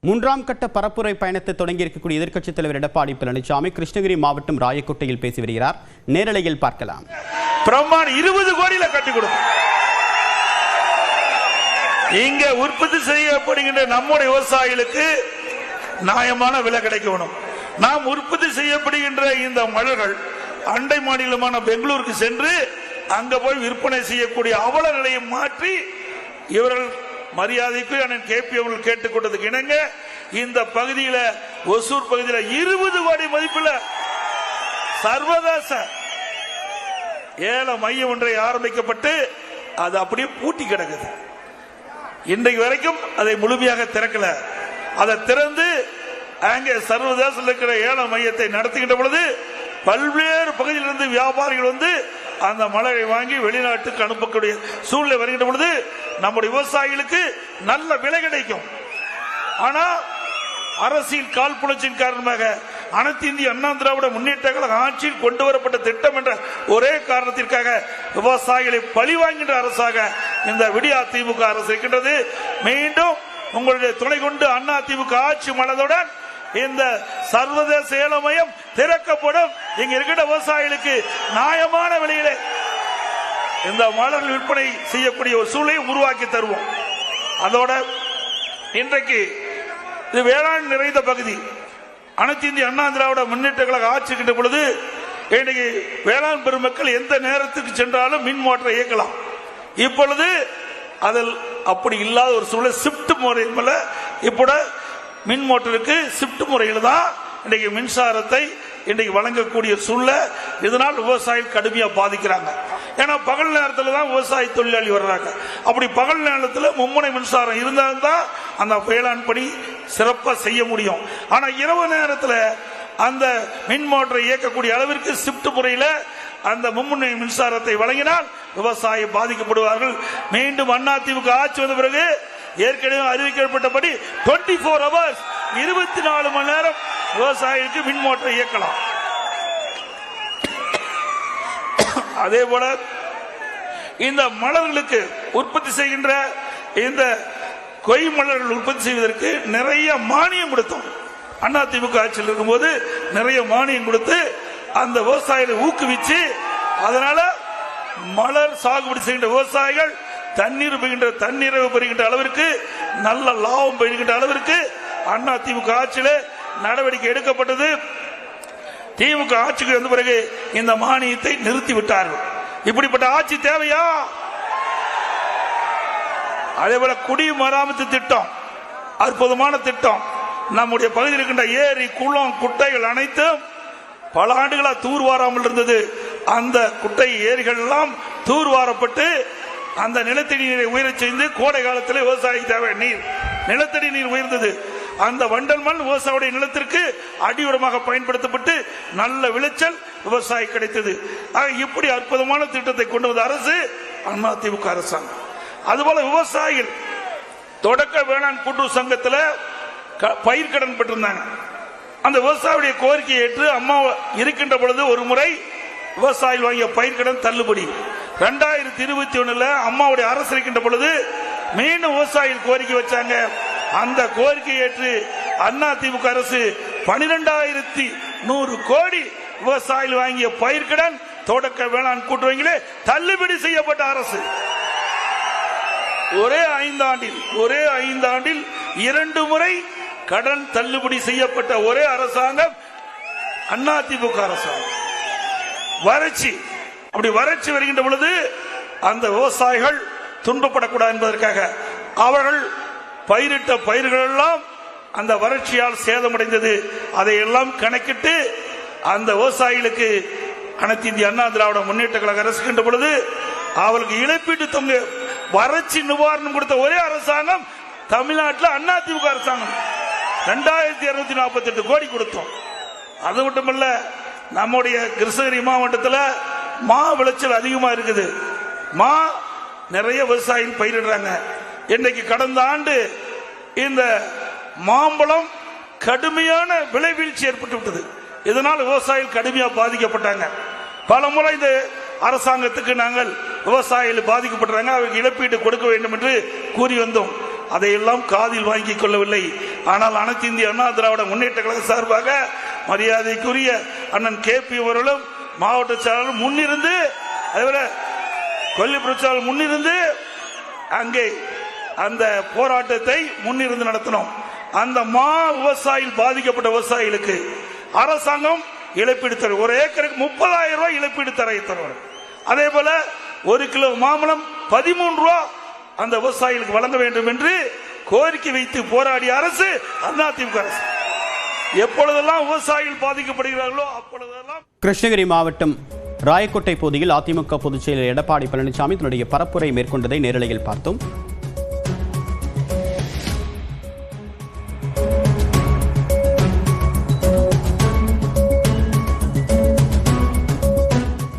மூன்றாம் கட்ட பரப்புரை பயணத்தை தொடங்கியிருக்கக்கூடிய எதிர்க்கட்சித் தலைவர் எடப்பாடி பழனிசாமி கிருஷ்ணகிரி மாவட்டம் ராயக்கோட்டையில் பேசி வருகிறார். நேரலையில் பார்க்கலாம். பிரம்மாண்ட 20 கோடியில கட்டி கொடுக்கும். இங்க உற்பத்தி செய்யப்படுகின்ற நம்முடைய விவசாயிகளுக்கு நியாயமான விலை கிடைக்கணும். நாம் உற்பத்தி செய்யப்படுகின்ற இந்த மலர்கள் அண்டை மாநிலமான பெங்களூருக்கு சென்று அங்க போய் விற்பனை செய்யக்கூடிய அவல நிலையை மாற்றி இவர்கள் மரியாதைக்கு கேபி அவர்கள் கேட்டுக்கொண்டதுக்கு இணங்க இந்த பகுதியில ஒசூர் பகுதியில் 20 கோடி மதிப்பில் சர்வதேச ஏல மையம் ஒன்றை ஆரம்பிக்கப்பட்டு அது அப்படியே பூட்டி கிடக்குது. இன்றைக்கு வரைக்கும் அதை முழுமையாக திறக்கல. அதை திறந்து அங்கே சர்வதேச இருக்கிற ஏல மையத்தை நடத்துகின்ற பொழுது பல்வேறு பகுதியிலிருந்து வியாபாரிகள் வந்து அந்த மலரை வாங்கி வெளிநாட்டுக்கு அனுப்பக்கூடிய சூழ்நிலை வருகின்ற பொழுது நம்முடைய விவசாயிகளுக்கு நல்ல விலை கிடைக்கும். ஆனா அரசியல் காழ்ப்புணர்ச்சியின் காரணமாக அனைத்து இந்திய அண்ணா திராவிட முன்னேற்ற கழக ஆட்சியில் கொண்டு வரப்பட்ட திட்டம் என்ற ஒரே காரணத்திற்காக விவசாயிகளை பழிவாங்கின்ற அரசாக இந்த விடியா திமுக அரசு இருக்கின்றது. மீண்டும் உங்களுடைய துணை கொண்டு அண்ணா திமுக ஆட்சி மலர்ந்தவுடன் இந்த சர்வதேச ஏல மையம் திறக்கப்படும். இங்க இருக்கிற விவசாயிகளுக்கு நியாயமான விலையிலே இந்த மலர்கள் விற்பனை செய்யக்கூடிய ஒரு சூழலை உருவாக்கி தருவோம். அதோட இன்றைக்கு இது வேளாண் நிறைந்த பகுதி. அனைத்து இந்திய அண்ணா திராவிட முன்னேற்ற கழக ஆட்சி இருக்கின்ற பொழுது இன்றைக்கு வேளாண் பெருமக்கள் எந்த நேரத்துக்கு சென்றாலும் மின் மோட்டரை இயக்கலாம். இப்பொழுது அதில் அப்படி இல்லாத ஒரு சூழலை ஷிப்ட் முறையில் இப்போட மின் மோட்டருக்கு ஷிப்ட் முறையில் தான் இன்றைக்கு மின்சாரத்தை இன்றைக்கு வழங்கக்கூடிய சூழ்நிலை. இதனால் விவசாயிகள் கடுமையாக பாதிக்கிறாங்க. ஏன்னா பகல் நேரத்தில் தான் விவசாய தொழிலாளி வர்றாங்க. அப்படி பகல் நேரத்தில் மும்முனை மின்சாரம் இருந்தால் தான் அந்த வேளாண் பணி சிறப்பாக செய்ய முடியும். ஆனால் இரவு நேரத்தில் அந்த மின் மோட்டரை இயக்கக்கூடிய அளவிற்கு ஷிப்ட் முறையில் அந்த மும்முனை மின்சாரத்தை வழங்கினால் விவசாயி பாதிக்கப்படுவார்கள். மீண்டும் அதிமுக ஆட்சி வந்த பிறகு ஏற்கனவே அறிவிக்கப்பட்டபடி 24 hours 24 மணி நேரம் விவசாயிக்கு மின் மோட்டரை இயக்கலாம். அதே போல இந்த மலர்களுக்கு உற்பத்தி செய்கின்ற இந்த கொய் மலர்கள் உற்பத்தி செய்வதற்கு நிறைய மானியம் கொடுத்தோம். அதிமுக ஆட்சியில் இருக்கும்போது நிறைய மானியம் கொடுத்து அந்த விவசாயிகளை ஊக்குவிச்சு அதனால மலர் சாகுபடி செய்கின்ற விவசாயிகள் தண்ணீரை பெறுகின்ற அளவிற்கு நல்ல லாபம் பெறுகின்ற அளவிற்கு அதிமுக ஆட்சியில் நடவடிக்கை எடுக்கப்பட்டது. திமுக ஆட்சிக்கு வந்த பிறகு இந்த மானியத்தை நிறுத்தி விட்டார்கள். இப்படிப்பட்ட ஆட்சி தேவையா? அதே போல குடிமராமத்து திட்டம் அற்புதமான திட்டம். நம்முடைய பகுதியில் இருக்கின்ற ஏரி குளம் குட்டைகள் அனைத்தும் பல ஆண்டுகளாக தூர்வாராமல் இருந்தது. அந்த குட்டை ஏரிகள் எல்லாம் தூர்வாரப்பட்டு அந்த நிலத்தடி நீரை உயரச் செய்து கோடை காலத்தில் விவசாயிக்கு தேவை நீர் நிலத்தடி நீர் உயர்ந்தது. அந்த வண்டல் மண் விவசாயியுடைய நிலத்திற்கு அடியுரமாக பயன்படுத்தப்பட்டு நல்ல விளைச்சல் விவசாயி கிடைத்தது. இப்படி அற்புதமான திட்டத்தை கொண்டு வந்த அரசு அதிமுக அரசாங்கம். அதுபோல விவசாயிகள் தொடக்க வேளாண் கூட்டுறவு சங்கத்தில் பயிர்க்கடன் பெற்றிருந்தாங்க. அந்த விவசாயியுடைய கோரிக்கையை ஏற்று அம்மா இருக்கின்ற பொழுது ஒரு முறை விவசாயிகள் வாங்கிய பயிர்க்கடன் தள்ளுபடி. 2021 அம்மாவுடைய அரசு இருக்கின்ற பொழுது மீண்டும் விவசாயிகள் கோரிக்கை வச்சாங்க. அந்த கோரிக்கை ஏற்று அதிமுக அரசு 12,100 கோடி விவசாயிகள் வாங்கிய பயிர்க்கடன் தொடக்க வேளாண் கூட்டுறவிலே தள்ளுபடி செய்யப்பட்ட அரசு. ஒரே 5 ஆண்டில் 2 முறை கடன் தள்ளுபடி செய்யப்பட்ட ஒரே அரசாங்கம் அதிமுக அரசாங்கம். வறட்சி வருகின்ற பொழுது அந்த விவசாயிகள் துன்பப்படக்கூடாது என்பதற்காக அவர்கள் பயிரிட்ட பயிர்கள் எல்லாம் அந்த வறட்சியால் சேதமடைந்தது. அதையெல்லாம் கணக்கிட்டு அந்த விவசாயிகளுக்கு அனைத்து இந்திய அண்ணா திராவிட முன்னேற்ற கழக அரசு இருக்கின்ற பொழுது அவர்களுக்கு இழப்பீட்டு தொகை வறட்சி நிவாரணம் கொடுத்த ஒரே அரசாங்கம் தமிழ்நாட்டில் அதிமுக அரசாங்கம். 2248 கோடி கொடுத்தோம். அது மட்டுமல்ல, நம்முடைய கிருஷ்ணகிரி மாவட்டத்தில் மா விளைச்சல் அதிகமாக இருக்குது. மா நிறைய விவசாயிகள் பயிரிடுறாங்க. இன்றைக்கு கடந்த ஆண்டு இந்த மாம்பழம் கடுமையான விலை வீழ்ச்சி ஏற்பட்டு விட்டது. இதனால் விவசாயிகள் கடுமையாக பாதிக்கப்பட்டாங்க. பல முறை இந்த அரசாங்கத்துக்கு நாங்கள் விவசாயிகள் பாதிக்கப்பட்டாங்க, அவருக்கு இழப்பீடு கொடுக்க வேண்டும் என்று கூறி வந்தோம். அதையெல்லாம் காதில் வாங்கிக் கொள்ளவில்லை. ஆனால் அனைத்து இந்திய அண்ணா திராவிட முன்னேற்ற கழக சார்பாக மரியாதைக்குரிய அண்ணன் KP அவர்களும் மாவட்ட செயலாளர் முன்னிருந்து, அதேபோல கொல்லி பிரச்சாரம் முன்னிருந்து அங்கே அந்த போராட்டத்தை முன்னிருந்து நடத்தினோம். அந்த விவசாயிகள் பாதிக்கப்பட்ட விவசாயிகளுக்கு அரசாங்கம் இழப்பீடு தர, ஒரு ஏக்கருக்கு 30,000 ரூபாய் இழப்பீடு தருவார். அதே போல 1 கிலோ மாம்பழம் 13 ரூபாய் அந்த விவசாயிகளுக்கு வழங்க வேண்டும் என்று கோரிக்கை வைத்து போராடிய அரசு அதிமுக அரசு. எப்பொழுதெல்லாம் விவசாயிகள் பாதிக்கப்படுகிறார்களோ அப்பொழுதெல்லாம். கிருஷ்ணகிரி மாவட்டம் ராயக்கோட்டை பகுதியில் அதிமுக பொதுச் செயலர் எடப்பாடி பழனிசாமி தன்னுடைய பரப்புரை மேற்கொண்டதை நேரலையில் பார்த்தோம்.